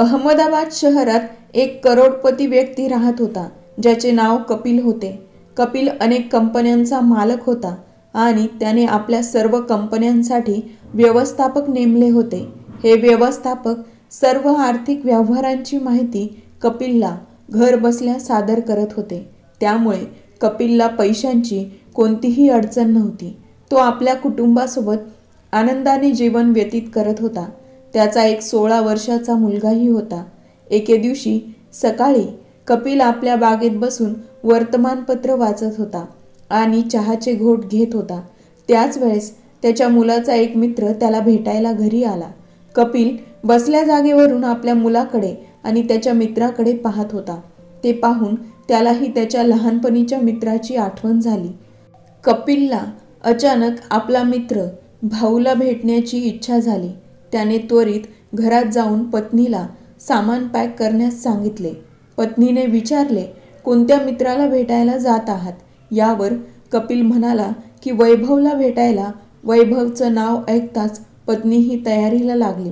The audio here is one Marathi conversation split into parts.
अहमदाबाद शहरात एक करोडपती व्यक्ती राहत होता, ज्याचे नाव कपिल होते. कपिल अनेक कंपन्यांचा मालक होता आणि त्याने आपल्या सर्व कंपन्यांसाठी व्यवस्थापक नेमले होते. हे व्यवस्थापक सर्व आर्थिक व्यवहारांची माहिती कपिलला घर बसल्या सादर करत होते. त्यामुळे कपिलला पैशांची कोणतीही अडचण नव्हती. तो आपल्या कुटुंबासोबत आनंदाने जीवन व्यतीत करत होता. त्याचा एक 16 वर्षाचा मुलगाही होता. एके दिवशी सकाळी कपिल आपल्या बागेत बसून वर्तमानपत्र वाचत होता आणि चहाचे घोट घेत होता. त्याच वेळेस त्याच्या मुलाचा एक मित्र त्याला भेटायला घरी आला. कपिल बसल्या जागेवरून आपल्या मुलाकडे आणि त्याच्या मित्राकडे पाहत होता. ते पाहून त्यालाही त्याच्या लहानपणीच्या मित्राची आठवण झाली. कपिलला अचानक आपला मित्र भाऊला भेटण्याची इच्छा झाली. त्याने त्वरित घरात जाऊन पत्नीला सामान पॅक करण्यास सांगितले. पत्नीने विचारले, कोणत्या मित्राला भेटायला जात आहात? यावर कपिल म्हणाला की वैभवला भेटायला. वैभवचं नाव ऐकताच पत्नीही तयारीला लागली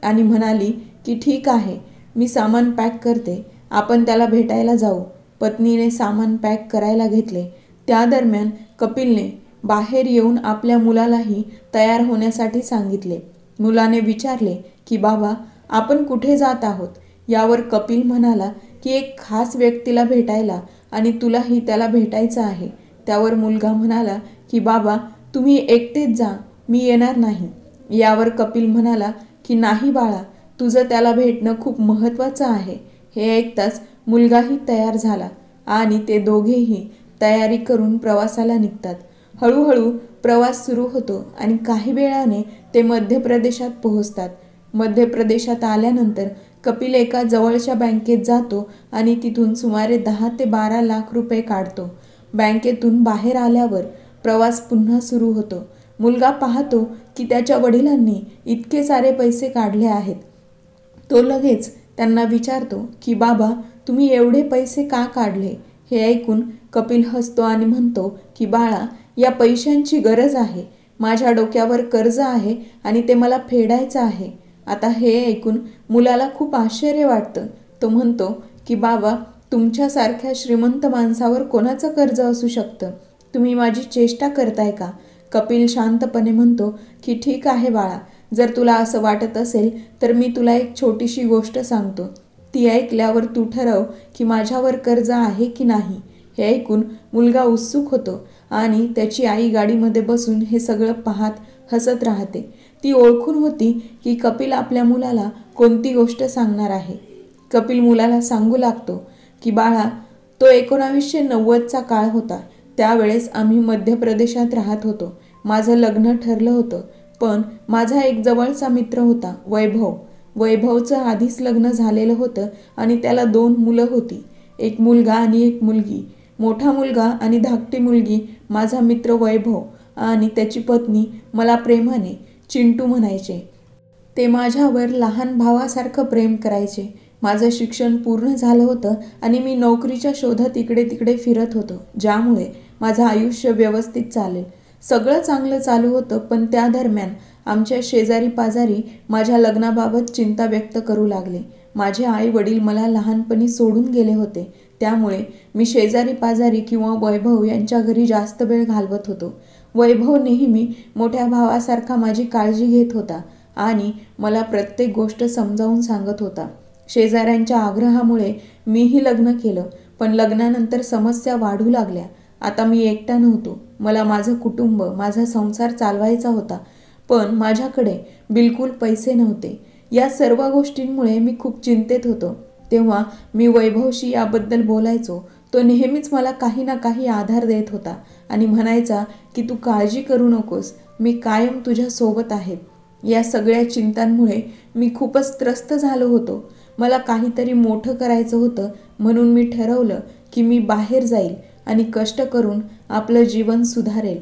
आणि म्हणाली की ठीक आहे, मी सामान पॅक करते, आपण त्याला भेटायला जाऊ. पत्नीने सामान पॅक करायला घेतले. त्या दरम्यान कपिलने बाहेर येऊन आपल्या मुलालाही तयार होण्यासाठी सांगितले. मुलाने विचारले की बाबा, आपण कुठे जात आहोत? यावर कपिल म्हणाला की एक खास व्यक्तीला भेटायला आणि तुलाही त्याला भेटायचं आहे. त्यावर मुलगा म्हणाला की बाबा, तुम्ही एकटेच जा, मी येणार नाही. यावर कपिल म्हणाला की नाही बाळा, तुझं त्याला भेटणं खूप महत्त्वाचं आहे. हे ऐकताच मुलगाही तयार झाला आणि ते दोघेही तयारी करून प्रवासाला निघतात. हळूहळू प्रवास सुरू होतो आणि काही वेळाने ते मध्य प्रदेशात पोहोचतात. मध्य प्रदेशात आल्यानंतर कपिल एका जवळच्या बँकेत जातो आणि तिथून सुमारे 10 ते 12 लाख रुपये काढतो. बँकेतून बाहेर आल्यावर प्रवास पुन्हा सुरू होतो. मुलगा पाहतो की त्याच्या वडिलांनी इतके सारे पैसे काढले आहेत. तो लगेच त्यांना विचारतो की बाबा, तुम्ही एवढे पैसे का काढले? हे ऐकून कपिल हसतो आणि म्हणतो की बाळा, या पैशांची गरज आहे. माझ्या डोक्यावर कर्ज आहे आणि ते मला फेडायचं आहे. आता हे ऐकून मुलाला खूप आश्चर्य वाटतं. तो म्हणतो की बाबा, तुमच्यासारख्या श्रीमंत माणसावर कोणाचं कर्ज असू शकतं? तुम्ही माझी चेष्टा करताय का? कपिल शांतपणे म्हणतो की ठीक आहे बाळा, जर तुला असं वाटत असेल तर मी तुला एक छोटीशी गोष्ट सांगतो. ती ऐकल्यावर तू ठरव की माझ्यावर कर्ज आहे की नाही. हे ऐकून मुलगा उत्सुक होतो आणि त्याची आई गाडीमध्ये बसून हे सगळं पाहत हसत राहते. ती ओळखून होती की कपिल आपल्या मुलाला कोणती गोष्ट सांगणार आहे. कपिल मुलाला सांगू लागतो की बाळा, तो 1990चा काळ होता. त्यावेळेस आम्ही मध्य प्रदेशात राहत होतो. माझं लग्न ठरलं होतं, पण माझा एक जवळचा मित्र होता, वैभव. वैभवचं आधीच लग्न झालेलं होतं आणि त्याला 2 मुलं होती, एक मुलगा आणि एक मुलगी. मोठा मुलगा आणि धाकटी मुलगी माझा मित्र वैभव आणि त्याची पत्नी मला प्रेमाने चिंटू म्हणायचे. ते माझ्यावर लहान भावासारखं प्रेम करायचे. माझं शिक्षण पूर्ण झालं होतं आणि मी नोकरीच्या शोधात इकडे तिकडे फिरत होतो, ज्यामुळे माझं आयुष्य व्यवस्थित चालेल. सगळं चांगलं चालू होतं, पण त्या दरम्यान आमच्या शेजारी पाजारी माझ्या लग्नाबाबत चिंता व्यक्त करू लागले. माझे आई वडील मला लहानपणी सोडून गेले होते. त्यामुळे मी शेजारी पाजारी किंवा वैभव यांच्या घरी जास्त वेळ घालवत होतो. वैभव नेहमी मोठ्या भावासारखा माझी काळजी घेत होता आणि मला प्रत्येक गोष्ट समजावून सांगत होता. शेजाऱ्यांच्या आग्रहामुळे मीही लग्न केलं, पण लग्नानंतर समस्या वाढू लागल्या. आता मी एकटा नव्हतो. मला माझं कुटुंब, माझा संसार चालवायचा होता, पण माझ्याकडे बिलकुल पैसे नव्हते. या सर्व गोष्टींमुळे मी खूप चिंतेत होतो. तेव्हा मी वैभवशी याबद्दल बोलायचो. तो नेहमीच मला काही ना काही आधार देत होता आणि म्हणायचा की तू काळजी करू नकोस, मी कायम तुझ्या सोबत आहे. या सगळ्या चिंतांमुळे मी खूपच त्रस्त झालो होतो. मला काहीतरी मोठं करायचं होतं, म्हणून मी ठरवलं की मी बाहेर जाईल आणि कष्ट करून आपलं जीवन सुधारेल.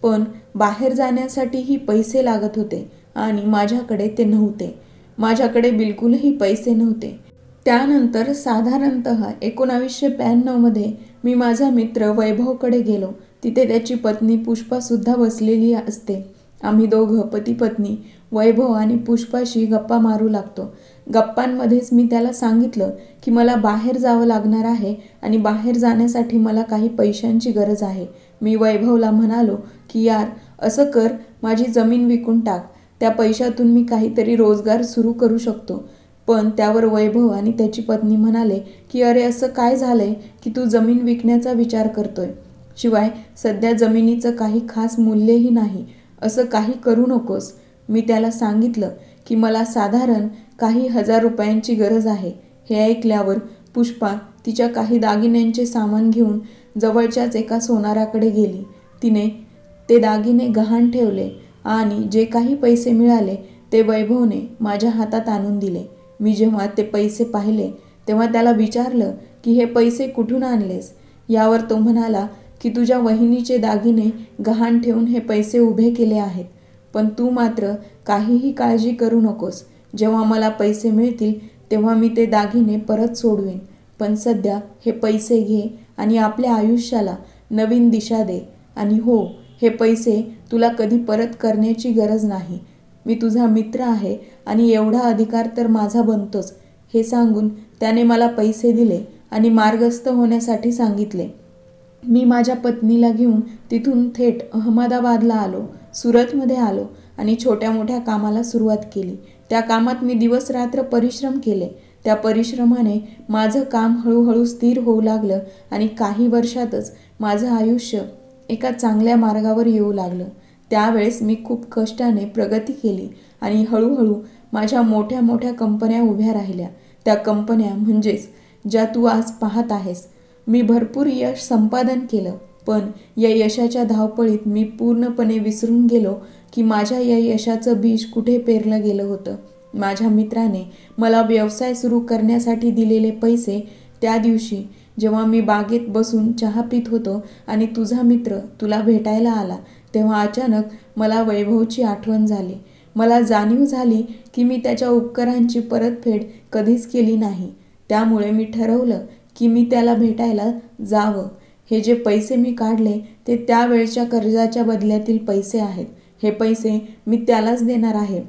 पण बाहेर जाण्यासाठीही पैसे लागत होते आणि माझ्याकडे ते नव्हते. माझ्याकडे बिलकुलही पैसे नव्हते. त्यानंतर साधारणतः 1992मध्ये मी माझा मित्र वैभवकडे गेलो. तिथे त्याची पत्नी पुष्पासुद्धा बसलेली असते. आम्ही दोघं पती पत्नी वैभव आणि पुष्पाशी गप्पा मारू लागतो. गप्पांमध्येच मी त्याला सांगितलं की मला बाहेर जावं लागणार आहे आणि बाहेर जाण्यासाठी मला काही पैशांची गरज आहे. मी वैभवला म्हणालो की यार असं कर, माझी जमीन विकून टाक, त्या पैशातून मी काहीतरी रोजगार सुरू करू शकतो. पण त्यावर वैभव आणि त्याची पत्नी म्हणाले की अरे असं काय झालंय की तू जमीन विकण्याचा विचार करतोय? शिवाय सध्या जमिनीचं काही खास मूल्यही नाही, असं काही करू नकोस. मी त्याला सांगितलं की मला साधारण काही हजार रुपयांची गरज आहे. हे ऐकल्यावर पुष्पा तिच्या काही दागिन्यांचे सामान घेऊन जवळच्याच एका सोनाराकडे गेली. तिने ते दागिने गहाण ठेवले आणि जे काही पैसे मिळाले ते वैभवने माझ्या हातात आणून दिले. मी जेव्हा ते पैसे पाहिले तेव्हा त्याला विचारलं की हे पैसे कुठून आणलेस? यावर तो म्हणाला की तुझ्या वहिनीचे दागिने गहाण ठेवून हे पैसे उभे केले आहेत. पण तू मात्र काहीही काळजी करू नकोस, जेव्हा मला पैसे मिळतील तेव्हा मी ते दागिने परत सोडवेन. पण सध्या हे पैसे घे आणि आपल्या आयुष्याला नवीन दिशा दे. आणि हो, हे पैसे तुला कधी परत करण्याची गरज नाही. मी तुझा मित्र आहे आणि एवढा अधिकार तर माझा बनतोच. हे सांगून त्याने मला पैसे दिले आणि मार्गस्थ होण्यासाठी सांगितले. मी माझ्या पत्नीला घेऊन तिथून थेट अहमदाबादला आलो. सुरतमध्ये आलो आणि छोट्या मोठ्या कामाला सुरुवात केली. त्या कामात मी दिवस रात्र परिश्रम केले. त्या परिश्रमाने माझं काम हळूहळू स्थिर होऊ लागलं आणि काही वर्षातच माझं आयुष्य एका चांगल्या मार्गावर येऊ लागलं. त्यावेळेस मी खूप कष्टाने प्रगती केली आणि हळूहळू माझ्या मोठ्या मोठ्या कंपन्या उभ्या राहिल्या. त्या कंपन्या म्हणजेच ज्या तू आज पाहत आहेस. मी भरपूर यश संपादन केलं, पण या यशाच्या धावपळीत मी पूर्णपणे विसरून गेलो की माझ्या या यशाचं बीज कुठे पेरलं गेलं होतं. माझ्या मित्राने मला व्यवसाय सुरू करण्यासाठी दिलेले पैसे त्या दिवशी जेव्हा मी बागेत बसून चहा पित होतो आणि तुझा मित्र तुला भेटायला आला तेव्हा अचानक मला वैभवची आठवण झाली. मला जाणीव झाली की मी त्याच्या उपकारांची परतफेड कधीच केली नाही. त्यामुळे मी ठरवलं की मी त्याला भेटायला जावं. हे जे पैसे मी काढले ते त्यावेळच्या कर्जाच्या बदल्यातील पैसे आहेत. हे पैसे मी त्यालाच देणार आहे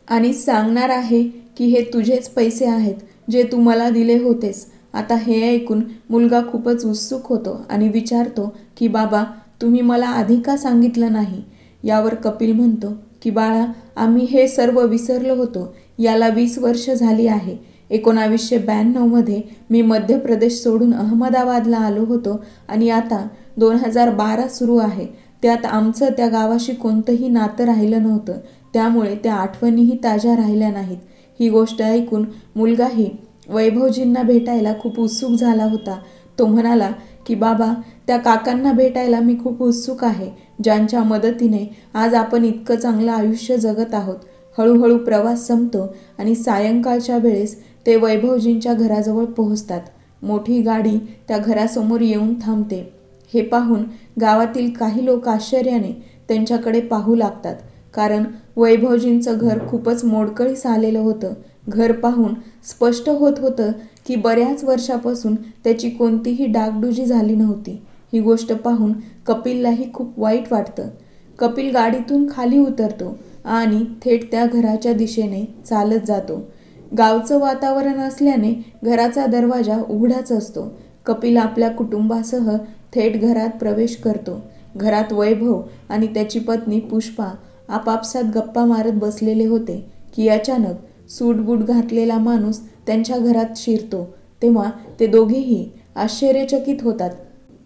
आणि सांगणार आहे की हे तुझेच पैसे आहेत जे तू मला दिले होतेस. आता हे ऐकून मुलगा खूपच उत्सुक होतो आणि विचारतो की बाबा, तुम्ही मला आधी का सांगितलं नाही? यावर कपिल म्हणतो की बाळा, आम्ही हे सर्व विसरलो होतो. याला 20 वर्ष झाली आहे. 1992 मध्ये मी मध्य प्रदेश सोडून अहमदाबादला आलो होतो आणि आता 2012 सुरू आहे. त्यात आमचं त्या गावाशी कोणतंही नातं राहिलं नव्हतं. त्यामुळे त्या आठवणीही ताज्या राहिल्या नाहीत. ही गोष्ट ऐकून मुलगाही वैभवजींना भेटायला खूप उत्सुक झाला होता. तो म्हणाला की बाबा, त्या काकांना भेटायला मी खूप उत्सुक आहे, ज्यांच्या मदतीने आज आपण इतकं चांगलं आयुष्य जगत आहोत. हळूहळू प्रवास संपतो आणि सायंकाळच्या वेळेस ते वैभवजींच्या घराजवळ पोहोचतात. मोठी गाडी त्या घरासमोर येऊन थांबते. हे पाहून गावातील काही लोक आश्चर्याने त्यांच्याकडे पाहू लागतात, कारण वैभवजींचं घर खूपच मोडकळीस आलेलं होतं. घर पाहून स्पष्ट होत होतं की बऱ्याच वर्षापासून त्याची कोणतीही डागडुजी झाली नव्हती. ही गोष्ट पाहून कपिललाही खूप वाईट वाटतं. कपिल गाडीतून खाली उतरतो आणि थेट त्या घराच्या दिशेने चालत जातो. गावचं वातावरण असल्याने घराचा दरवाजा उघडाच असतो. कपिल आपल्या कुटुंबासह थेट घरात प्रवेश करतो. घरात वैभव आणि त्याची पत्नी पुष्पा आपापसात गप्पा मारत बसलेले होते की अचानक सूटबूट घातलेला माणूस त्यांच्या घरात शिरतो. तेव्हा ते दोघेही आश्चर्यचकित होतात.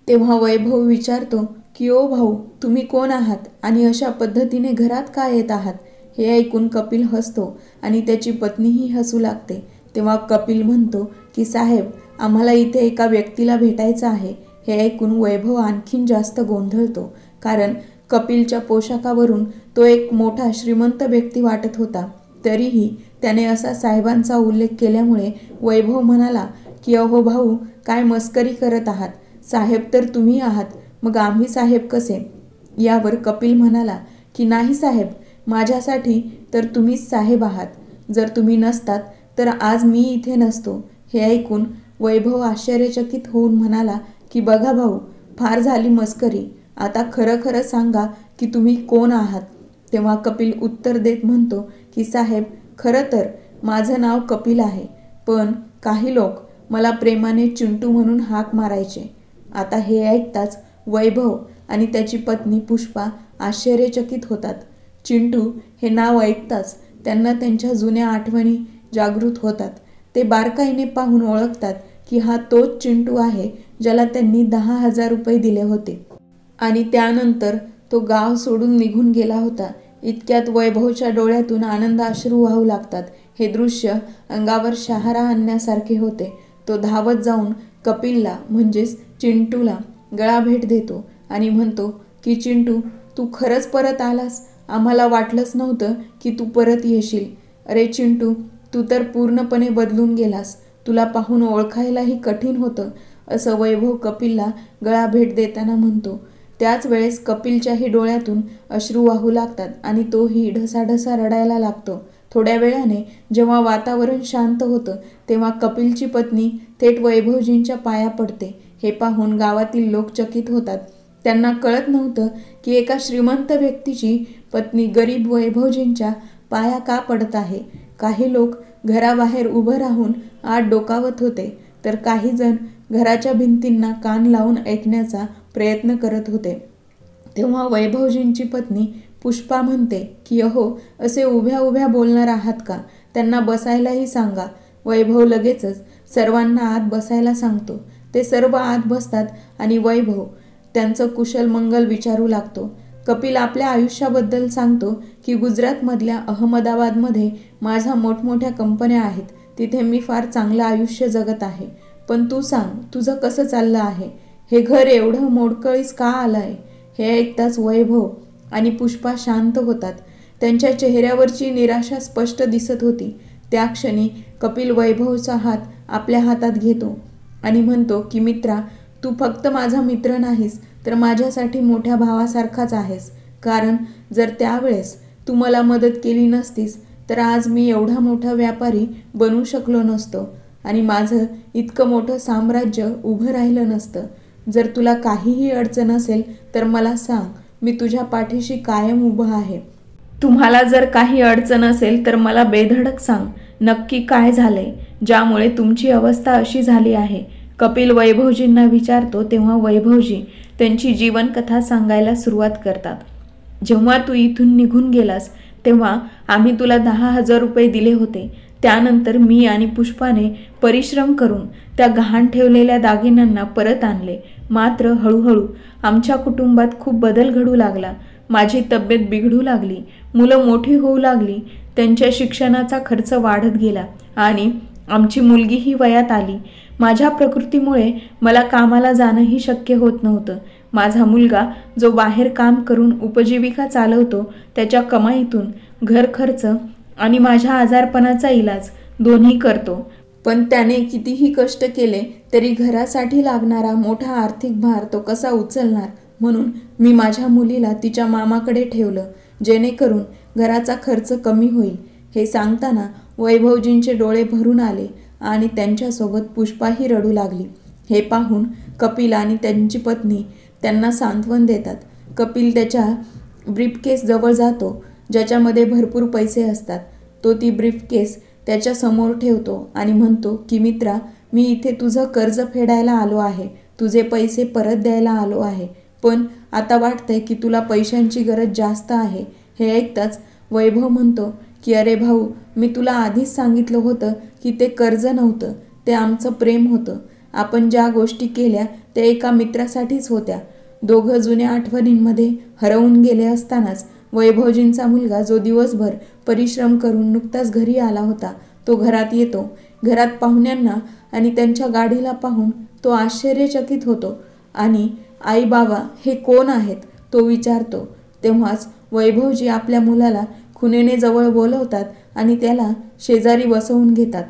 तेव्हा वैभव विचारतो की ओ भाऊ, तुम्ही कोण आहात आणि अशा पद्धतीने घरात का येत आहात? हे ऐकून कपिल हसतो आणि त्याची पत्नीही हसू लागते. तेव्हा कपिल म्हणतो की साहेब, आम्हाला इथे एका व्यक्तीला भेटायचं आहे. हे ऐकून वैभव आणखीन जास्त गोंधळतो, कारण कपिलच्या पोशाखावरून तो एक मोठा श्रीमंत व्यक्ती वाटत होता. तरीही त्याने असा साहेबांचा उल्लेख केल्यामुळे वैभव म्हणाला की अहो भाऊ, काय मस्करी करत आहात? साहेब तर तुम्ही आहात, मग आम्ही साहेब कसे? यावर कपिल म्हणाला की नाही साहेब, माझ्यासाठी तर तुम्हीच साहेब आहात. जर तुम्ही नसतात तर आज मी इथे नसतो. हे ऐकून वैभव आश्चर्यचकित होऊन म्हणाला की बघा भाऊ, फार झाली मस्करी. आता खरं खरं सांगा की तुम्ही कोण आहात? तेव्हा कपिल उत्तर देत म्हणतो की साहेब, खरं तर माझं नाव कपिल आहे, पण काही लोक मला प्रेमाने चिंटू म्हणून हाक मारायचे. आता हे ऐकताच वैभव आणि त्याची पत्नी पुष्पा आश्चर्यचकित होतात. चिंटू हे नाव ऐकताच त्यांना त्यांच्या जुन्या आठवणी जागृत होतात. ते बारकाईने पाहून ओळखतात की हा तोच चिंटू आहे ज्याला त्यांनी 10,000 रुपये दिले होते आणि त्यानंतर तो गाव सोडून निघून गेला होता. इतक्यात वैभवच्या डोळ्यातून आनंदाश्रू वाहू लागतात. हे दृश्य अंगावर शहारा आणण्यासारखे होते. तो धावत जाऊन कपिलला म्हणजेच चिंटूला गळाभेट देतो आणि म्हणतो की चिंटू, तू खरंच परत आलास. आम्हाला वाटलंच नव्हतं की तू परत येशील. अरे चिंटू, तू तर पूर्णपणे बदलून गेलास. तुला पाहून ओळखायलाही कठीण होतं, असं वैभव कपिलला गळाभेट देताना म्हणतो. त्याच वेळेस कपिलच्याही डोळ्यातून अश्रू वाहू लागतात आणि तोही ढसाढसा रडायला लागतो. थोड्या वेळाने जेव्हा वातावरण शांत होतं तेव्हा कपिलची पत्नी थेट वैभवजींच्या पाया पडते. हे पाहून गावातील लोक चकित होतात. त्यांना कळत नव्हतं की एका श्रीमंत व्यक्तीची पत्नी गरीब वैभवजींच्या पाया का पडत आहे. काही लोक घराबाहेर उभं राहून आत डोकावत होते, तर काही जण घराच्या भिंतींना कान लावून ऐकण्याचा प्रयत्न करत होते. तेव्हा वैभवजींची पत्नी पुष्पा म्हणते की अहो, असे उभ्या उभ्या बोलणार आहात का? त्यांना बसायलाही सांगा. वैभव लगेचच सर्वांना आत बसायला सांगतो. ते सर्व आत बसतात आणि वैभव त्यांचं कुशल मंगल विचारू लागतो. कपिल आपल्या आयुष्याबद्दल सांगतो की गुजरातमधल्या अहमदाबादमध्ये माझ्या मोठमोठ्या कंपन्या आहेत. तिथे मी फार चांगलं आयुष्य जगत आहे. पण तू सांग, तुझं कसं चाललं आहे? हे घर एवढं मोडकळीस का आलं आहे? हे ऐकताच वैभव आणि पुष्पा शांत होतात. त्यांच्या चेहऱ्यावरची निराशा स्पष्ट दिसत होती. त्या क्षणी कपिल वैभवचा हात आपल्या हातात घेतो आणि म्हणतो की मित्रा, तू फक्त माझा मित्र नाहीस, तर माझ्यासाठी मोठ्या भावासारखाच आहेस. कारण जर त्यावेळेस तू मला मदत केली नसतीस तर आज मी एवढा मोठा व्यापारी बनू शकलो नसतो आणि माझं इतकं मोठं साम्राज्य उभं राहिलं नसतं. जर तुला काहीही अडचण असेल तर मला सांग, मी तुझ्या पाठीशी कायम उभं आहे. तुम्हाला जर काही अडचण असेल तर मला बेधडक सांग, नक्की काय झालंय ज्यामुळे तुमची अवस्था अशी झाली आहे. कपिल वैभवजींना विचारतो तेव्हा वैभवजी त्यांची जीवनकथा सांगायला सुरुवात करतात. जेव्हा तू इथून निघून गेलास तेव्हा आम्ही तुला 10,000 रुपये दिले होते. त्यानंतर मी आणि पुष्पाने परिश्रम करून त्या गहाण ठेवलेल्या दागिन्यांना परत आणले. मात्र हळूहळू आमच्या कुटुंबात खूप बदल घडू लागला. माझी तब्येत बिघडू लागली, मुलं मोठी होऊ लागली, त्यांच्या शिक्षणाचा खर्च वाढत गेला आणि आमची मुलगीही वयात आली. माझ्या प्रकृतीमुळे मला कामाला जाणंही शक्य होत नव्हतं. माझा मुलगा जो बाहेर काम करून उपजीविका चालवतो, त्याच्या कमाईतून घर खर्च आणि माझ्या आजारपणाचा इलाज दोन्ही करतो. पण त्याने कितीही कष्ट केले तरी घरासाठी लागणारा मोठा आर्थिक भार तो कसा उचलणार, म्हणून मी माझ्या मुलीला तिच्या मामाकडे ठेवलं, जेणेकरून घराचा खर्च कमी होईल. हे सांगताना वैभवजींचे डोळे भरून आले आणि त्यांच्यासोबत पुष्पाही रडू लागली. हे पाहून कपिल आणि त्यांची पत्नी त्यांना सांत्वन देतात. कपिल त्याच्या ब्रीफकेस जवळ जातो ज्याच्यामध्ये भरपूर पैसे असतात. तो ती ब्रीफकेस त्याच्या समोर ठेवतो आणि म्हणतो की मित्रा, मी इथे तुझं कर्ज फेडायला आलो आहे, तुझे पैसे परत द्यायला आलो आहे. पण आता वाटतंय की तुला पैशांची गरज जास्त आहे. हे ऐकताच वैभव म्हणतो की अरे भाऊ, मी तुला आधीच सांगितलं होतं की ते कर्ज नव्हतं, ते आमचं प्रेम होतं. आपण ज्या गोष्टी केल्या त्या एका मित्रासाठीच होत्या. दोघं जुन्या आठवणींमध्ये हरवून गेले असतानाच वैभवजींचा मुलगा जो दिवसभर परिश्रम करून नुकताच घरी आला होता, तो घरात येतो. घरात पाहुण्यांना आणि त्यांच्या गाडीला पाहून तो आश्चर्यचकित होतो आणि आई बाबा हे कोण आहेत तो विचारतो. तेव्हाच वैभवजी आपल्या मुलाला खुणेने जवळ बोलवतात आणि त्याला शेजारी बसवून घेतात.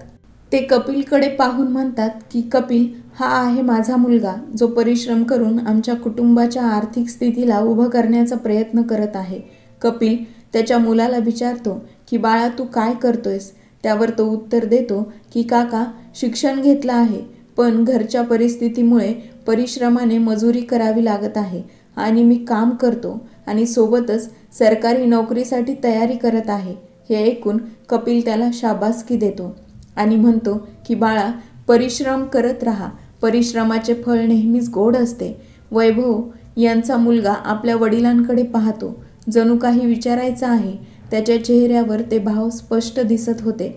ते कपिलकडे पाहून म्हणतात की कपिल, हा आहे माझा मुलगा जो परिश्रम करून आमच्या कुटुंबाच्या आर्थिक स्थितीला उभं करण्याचा प्रयत्न करत आहे. कपिल त्याच्या मुलाला विचारतो की बाळा, तू काय करतोयस? त्यावर तो उत्तर देतो की काका, शिक्षण घेतलं आहे, पण घरच्या परिस्थितीमुळे परिश्रमाने मजुरी करावी लागत आहे आणि मी काम करतो आणि सोबतच सरकारी नोकरीसाठी तयारी करत आहे. हे ऐकून कपिल त्याला शाबासकी देतो आणि म्हणतो की बाळा, परिश्रम करत राहा, परिश्रमाचे फळ नेहमीच गोड असते. वैभव यांचा मुलगा आपल्या वडिलांकडे पाहतो, जणू काही विचारायचं आहे. त्याच्या चेहऱ्यावर ते भाव स्पष्ट दिसत होते.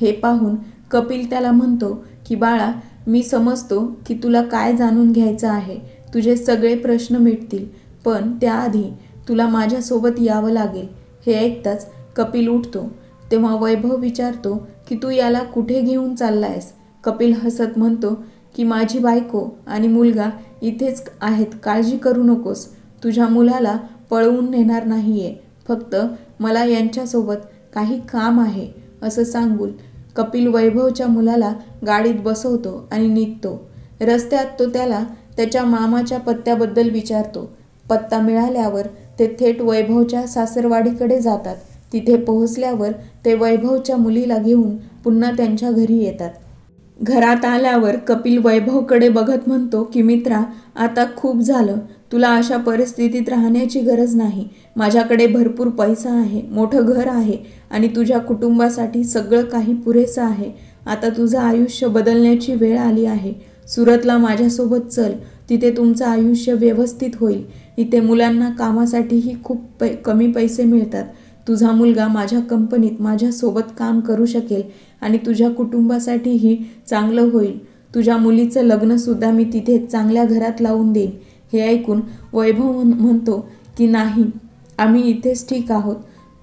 हे पाहून कपिल त्याला म्हणतो की बाळा, मी समजतो की तुला काय जाणून घ्यायचं आहे. तुझे सगळे प्रश्न मिटतील, पण त्याआधी तुला माझ्यासोबत यावं लागेल. हे ऐकताच कपिल उठतो. तेव्हा वैभव विचारतो की तू याला कुठे घेऊन चाललायस? कपिल हसत म्हणतो की माझी बायको आणि मुलगा इथेच आहेत, काळजी करू नकोस. तुझ्या मुलाला पळवून नेणार नाहीये, फक्त मला यांच्यासोबत काही काम आहे असं सांगून कपिल वैभवच्या मुलाला गाडीत बसवतो आणि निघतो. रस्त्यात तो त्याला त्याच्या मामाच्या पत्त्याबद्दल विचारतो. पत्ता मिळाल्यावर ते थेट वैभवच्या सासरवाडीकडे जातात. तिथे पोहोचल्यावर ते वैभवच्या मुलीला घेऊन पुन्हा त्यांच्या घरी येतात. घरात आल्यावर कपिल वैभवकडे बघत म्हणतो की मित्रा, आता खूप झालं. तुला अशा परिस्थितीत राहण्याची गरज नाही. माझ्याकडे भरपूर पैसा आहे, मोठं घर आहे आणि तुझ्या कुटुंबासाठी सगळं काही पुरेसं आहे. आता तुझं आयुष्य बदलण्याची वेळ आली आहे. सुरतला माझ्यासोबत चल, तिथे तुमचं आयुष्य व्यवस्थित होईल. इथे मुलांना कामासाठीही खूप कमी पैसे मिळतात. तुझा मुलगा माझ्या कंपनीत माझ्यासोबत काम करू शकेल आणि तुझ्या कुटुंबासाठीही चांगलं होईल. तुझ्या मुलीचं लग्नसुद्धा मी तिथे चांगल्या घरात लावून देईन. हे ऐकून वैभव म्हणतो की नाही, आम्ही इथेच ठीक आहोत,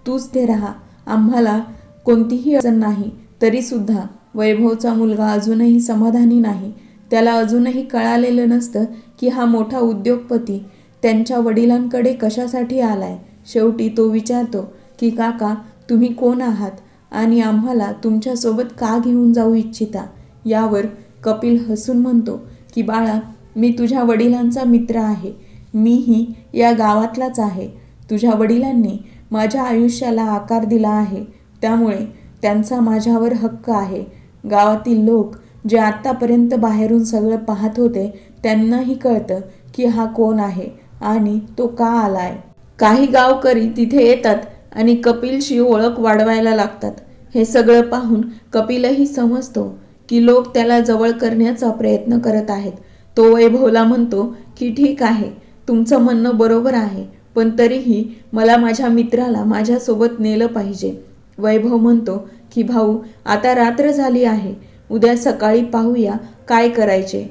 तूच ते राहा, आम्हाला कोणतीही अडचण नाही. तरीसुद्धा वैभवचा मुलगा अजूनही समाधानी नाही. त्याला अजूनही कळालेलं नसतं की हा मोठा उद्योगपती त्यांच्या वडिलांकडे कशासाठी आलाय. शेवटी तो विचारतो की काका, तुम्ही कोण आहात आणि आम्हाला तुमच्यासोबत का घेऊन जाऊ इच्छिता? यावर कपिल हसून म्हणतो की बाळा, मी तुझ्या वडिलांचा मित्र आहे. मीही या गावातलाच आहे. तुझ्या वडिलांनी माझ्या आयुष्याला आकार दिला आहे, त्यामुळे त्यांचा माझ्यावर हक्क आहे. गावातील लोक जे आत्तापर्यंत बाहेरून सगळं पाहत होते त्यांनाही कळतं की हा कोण आहे आणि तो का आलाय. काही गावकरी तिथे येतात आणि कपिलशी ओळख वाढवायला लागतात. हे सगळं पाहून कपिलही समजतो की लोक त्याला जवळ करण्याचा प्रयत्न करत आहेत. तो वैभवला म्हणतो की ठीक आहे, तुमचं म्हणणं बरोबर आहे, पण तरीही मला माझ्या मित्राला माझ्यासोबत नेलं पाहिजे. वैभव म्हणतो की भाऊ, आता रात्र झाली आहे, उद्या सकाळी पाहूया काय करायचे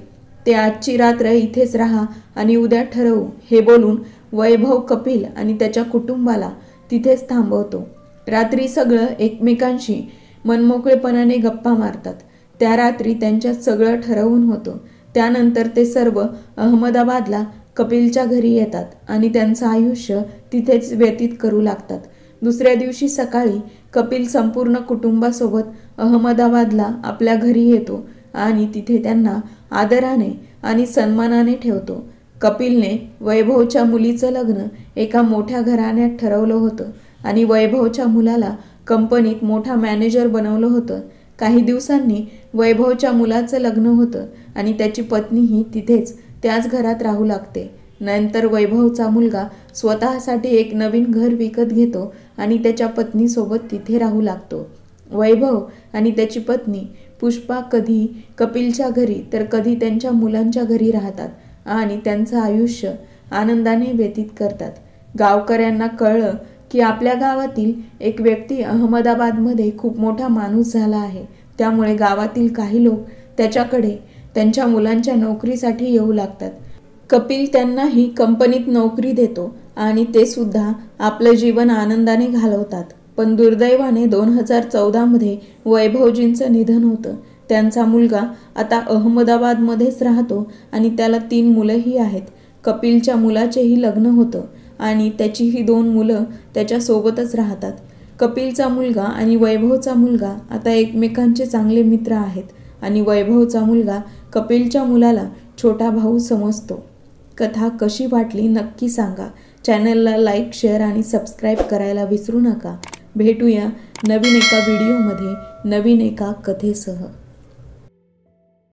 ते. आजची रात्र इथेच राहा आणि उद्या ठरवू. हे बोलून वैभव कपिल आणि त्याच्या कुटुंबाला तिथेच थांबवतो. रात्री सगळं एकमेकांशी मनमोकळेपणाने गप्पा मारतात. त्या रात्री त्यांच्यात सगळं ठरवून होतं. त्यानंतर ते सर्व अहमदाबादला कपिलच्या घरी येतात आणि त्यांचं आयुष्य तिथेच व्यतीत करू लागतात. दुसऱ्या दिवशी सकाळी कपिल संपूर्ण कुटुंबासोबत अहमदाबादला आपल्या घरी येतो आणि तिथे त्यांना आदराने आणि सन्मानाने ठेवतो. कपिलने वैभवच्या मुलीचं लग्न एका मोठ्या घराण्यात ठरवलं होतं आणि वैभवच्या मुलाला कंपनीत मोठा मॅनेजर बनवलं होतं. काही दिवसांनी वैभवच्या मुलाचं लग्न होतं आणि त्याची पत्नीही तिथेच त्याच घरात राहू लागते. नंतर वैभवचा मुलगा स्वतःसाठी एक नवीन घर विकत घेतो आणि त्याच्या पत्नीसोबत तिथे राहू लागतो. वैभव आणि त्याची पत्नी पुष्पा कधी कपिलच्या घरी तर कधी त्यांच्या मुलांच्या घरी राहतात आणि त्यांचं आयुष्य आनंदाने व्यतीत करतात. गावकऱ्यांना कळलं की आपल्या गावातील एक व्यक्ती अहमदाबादमध्ये खूप मोठा माणूस झाला आहे. त्यामुळे गावातील काही लोक त्याच्याकडे त्यांच्या मुलांच्या नोकरीसाठी येऊ लागतात. कपिल त्यांनाही कंपनीत नोकरी देतो आणि ते सुद्धा आपलं जीवन आनंदाने घालवतात. पण दुर्दैवाने 2014 वैभवजींचं निधन होतं. त्यांचा मुलगा आता अहमदाबादमध्येच राहतो आणि त्याला 3 मुलंही आहेत. कपिलच्या मुलाचेही लग्न होतं आणि त्याचीही 2 मुलं त्याच्यासोबतच राहतात. कपिलचा मुलगा आणि वैभवचा मुलगा आता एकमेकांचे चांगले मित्र आहेत आणि वैभवचा मुलगा कपिलच्या मुलाला छोटा भाऊ समजतो. कथा कशी वाटली नक्की सांगा. चॅनलला लाईक, शेअर आणि सबस्क्राईब करायला विसरू नका. भेटूया नवीन एका व्हिडिओमध्ये नवीन एका कथेसह.